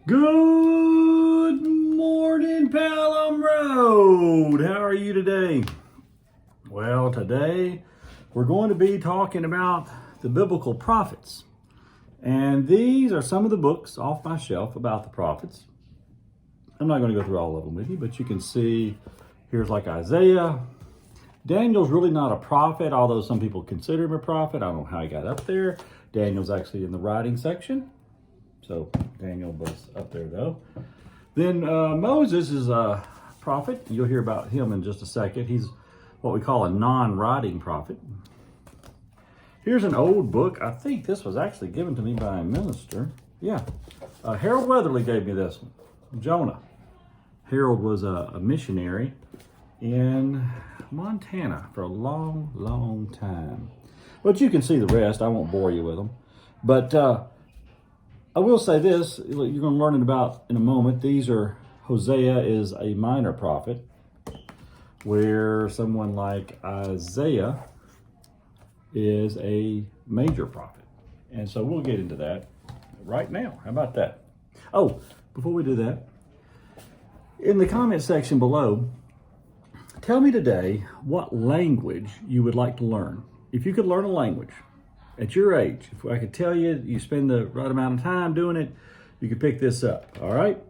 Good morning, Pelham Road. How are you today? Well, today we're going to be talking about the biblical prophets. And these are some of the books off my shelf about the prophets. I'm not going to go through all of them with you, but you can see here's like Isaiah. Daniel's really not a prophet, although some people consider him a prophet. I don't know how he got up there. Daniel's actually in the writing section. So Daniel was up there though. Then Moses is a prophet. You'll hear about him in just a second. He's what we call a non-writing prophet. Here's an old book. I think this was actually given to me by a minister. Yeah, Harold Weatherly gave me this one. Jonah. Harold was a missionary in Montana for a long, long time. But you can see the rest. I won't bore you with them. But I will say this, you're going to learn it about in a moment. Hosea is a minor prophet, where someone like Isaiah is a major prophet. And so we'll get into that right now. How about that? Oh, before we do that, in the comment section below, tell me today what language you would like to learn. If you could learn a language, at your age, if I could tell you, you spend the right amount of time doing it, you could pick this up, all right?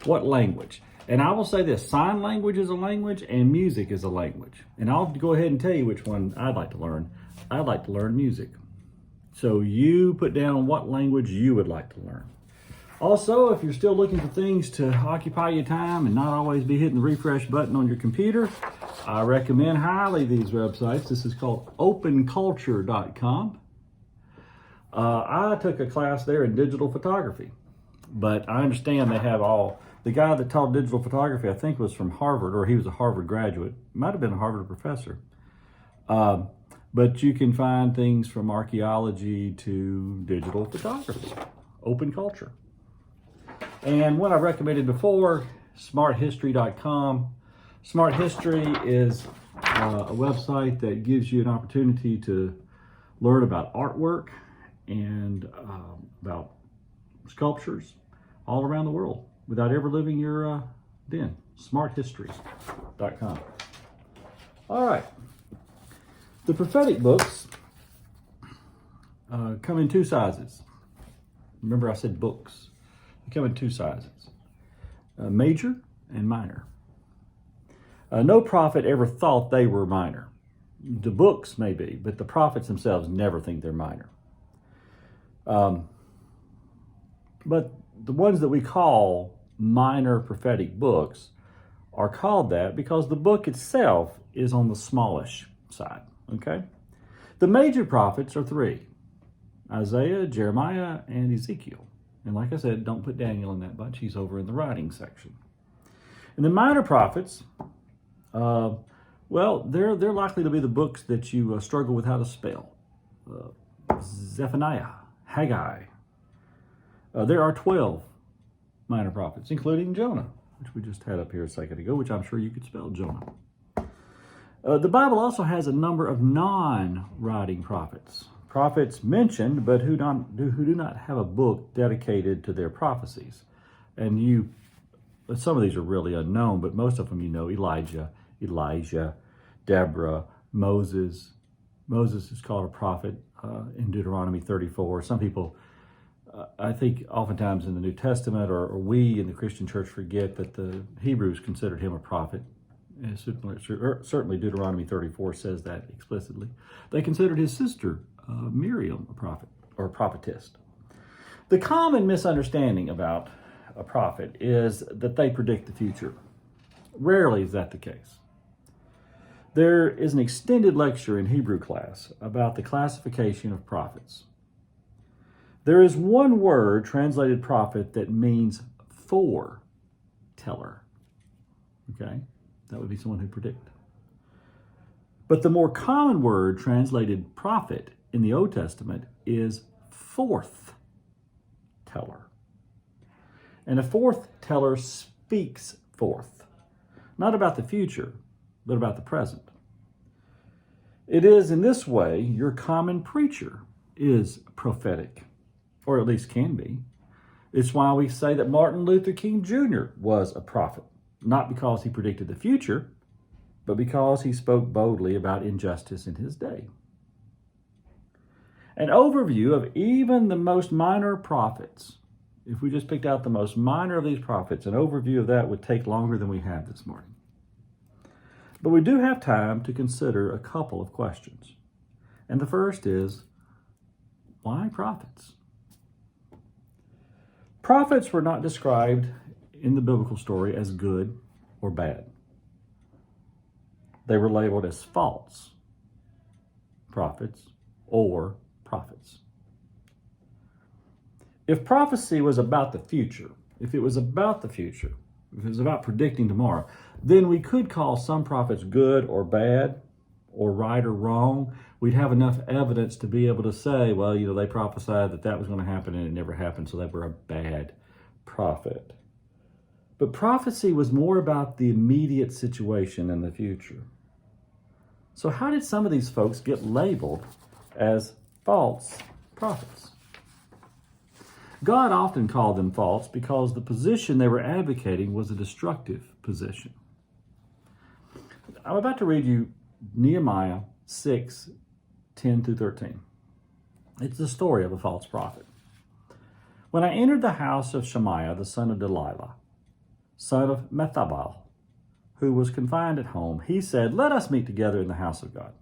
What language? And I will say this, sign language is a language and music is a language. And I'll go ahead and tell you which one I'd like to learn. I'd like to learn music. So you put down what language you would like to learn. Also, if you're still looking for things to occupy your time and not always be hitting the refresh button on your computer, I recommend highly these websites. This is called openculture.com. I took a class there in digital photography, but I understand they have the guy that taught digital photography, I think was from Harvard, or he was a Harvard graduate, might have been a Harvard professor. But you can find things from archaeology to digital photography, open culture. And what I've recommended before, smarthistory.com. Smart History is a website that gives you an opportunity to learn about artwork and about sculptures all around the world without ever leaving your den. Smarthistory.com. All right. The prophetic books come in two sizes. Remember I said books. They come in two sizes, major and minor. No prophet ever thought they were minor. The books may be, but the prophets themselves never think they're minor. But the ones that we call minor prophetic books are called that because the book itself is on the smallish side, okay? The major prophets are three: Isaiah, Jeremiah, and Ezekiel. And like I said, don't put Daniel in that bunch. He's over in the writing section. And the minor prophets, well, they're likely to be the books that you struggle with how to spell. Zephaniah, Haggai. There are 12 minor prophets, including Jonah, which we just had up here a second ago, which I'm sure you could spell Jonah. The Bible also has a number of non-writing prophets. Prophets mentioned, but who do not have a book dedicated to their prophecies. And some of these are really unknown, but most of them you know: Elijah, Deborah, Moses. Moses is called a prophet in Deuteronomy 34. Some people, I think oftentimes in the New Testament, or we in the Christian church forget that the Hebrews considered him a prophet. And certainly Deuteronomy 34 says that explicitly. They considered his sister, Miriam, a prophet or a prophetess. The common misunderstanding about a prophet is that they predict the future. Rarely is that the case. There is an extended lecture in Hebrew class about the classification of prophets. There is one word translated prophet that means foreteller. Okay? That would be someone who predicts. But the more common word translated prophet in the Old Testament is fourth teller. And a fourth teller speaks forth, not about the future, but about the present. It is in this way your common preacher is prophetic, or at least can be. It's why we say that Martin Luther King Jr. was a prophet, not because he predicted the future, but because he spoke boldly about injustice in his day. An overview of even the most minor prophets, if we just picked out the most minor of these prophets, an overview of that would take longer than we have this morning. But we do have time to consider a couple of questions. And the first is, why prophets? Prophets were not described in the biblical story as good or bad. They were labeled as false prophets or prophets. If prophecy was about the future, if it was about predicting tomorrow, then we could call some prophets good or bad, or right or wrong. We'd have enough evidence to be able to say, well, they prophesied that was going to happen and it never happened, so they were a bad prophet. But prophecy was more about the immediate situation in the future. So how did some of these folks get labeled as false prophets? God often called them false because the position they were advocating was a destructive position. I'm about to read you Nehemiah 6:10-13. It's the story of a false prophet. When I entered the house of Shemaiah, the son of Delilah, son of Methabal, who was confined at home, he said, "Let us meet together in the house of God,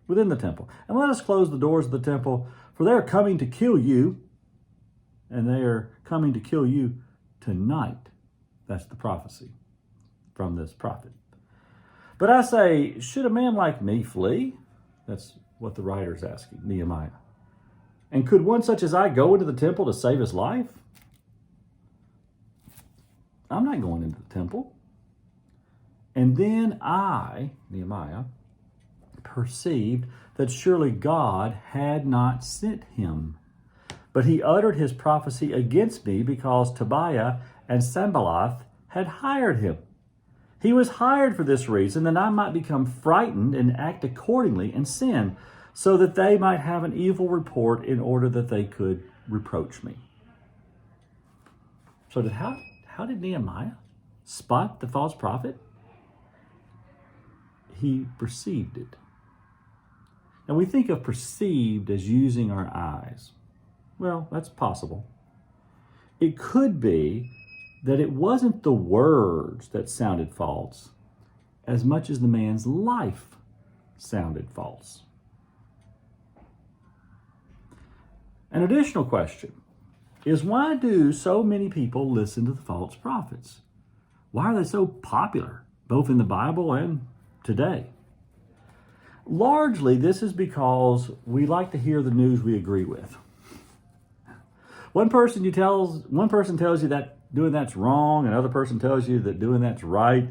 within the temple, and let us close the doors of the temple, for they are coming to kill you, and they are coming to kill you tonight." That's the prophecy from this prophet. "But I say, should a man like me flee?" That's what the writer is asking, Nehemiah. "And could one such as I go into the temple to save his life?" I'm not going into the temple. And then I, Nehemiah, perceived that surely God had not sent him. But he uttered his prophecy against me because Tobiah and Sanballat had hired him. He was hired for this reason, that I might become frightened and act accordingly and sin, so that they might have an evil report in order that they could reproach me. So how did Nehemiah spot the false prophet? He perceived it. Now we think of perceived as using our eyes. Well, that's possible. It could be that it wasn't the words that sounded false as much as the man's life sounded false. An additional question is, why do so many people listen to the false prophets? Why are they so popular, both in the Bible and today? Largely, this is because we like to hear the news we agree with. One person tells you that doing that's wrong, another person tells you that doing that's right.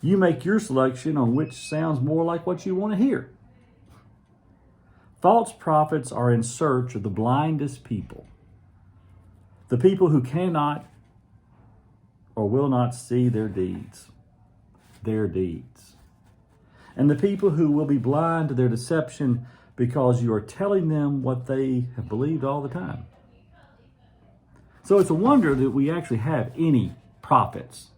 You make your selection on which sounds more like what you want to hear. False prophets are in search of the blindest people, the people who cannot or will not see their deeds. And the people who will be blind to their deception because you are telling them what they have believed all the time. So it's a wonder that we actually have any prophets,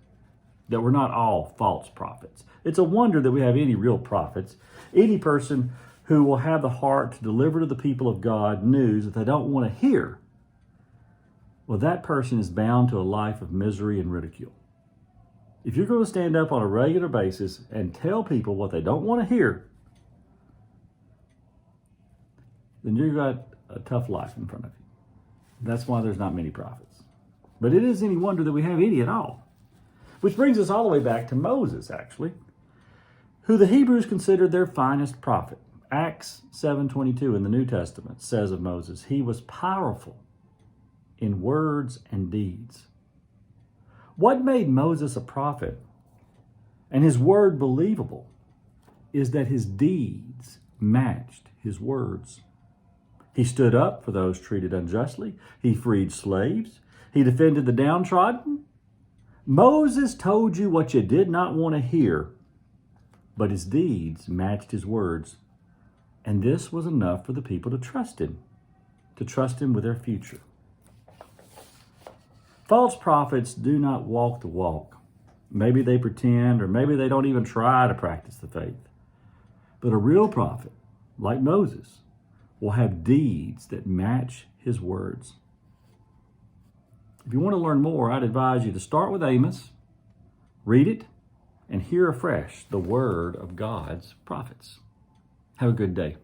that we're not all false prophets. It's a wonder that we have any real prophets, any person who will have the heart to deliver to the people of God news that they don't want to hear. Well, that person is bound to a life of misery and ridicule. If you're going to stand up on a regular basis and tell people what they don't want to hear, then you've got a tough life in front of you. That's why there's not many prophets. But it is any wonder that we have any at all. Which brings us all the way back to Moses, actually, who the Hebrews considered their finest prophet. Acts 7:22 in the New Testament says of Moses, he was powerful in words and deeds. What made Moses a prophet and his word believable is that his deeds matched his words. He stood up for those treated unjustly. He freed slaves. He defended the downtrodden. Moses told you what you did not want to hear, but his deeds matched his words. And this was enough for the people to trust him with their future. False prophets do not walk the walk. Maybe they pretend, or maybe they don't even try to practice the faith. But a real prophet, like Moses, will have deeds that match his words. If you want to learn more, I'd advise you to start with Amos, read it, and hear afresh the word of God's prophets. Have a good day.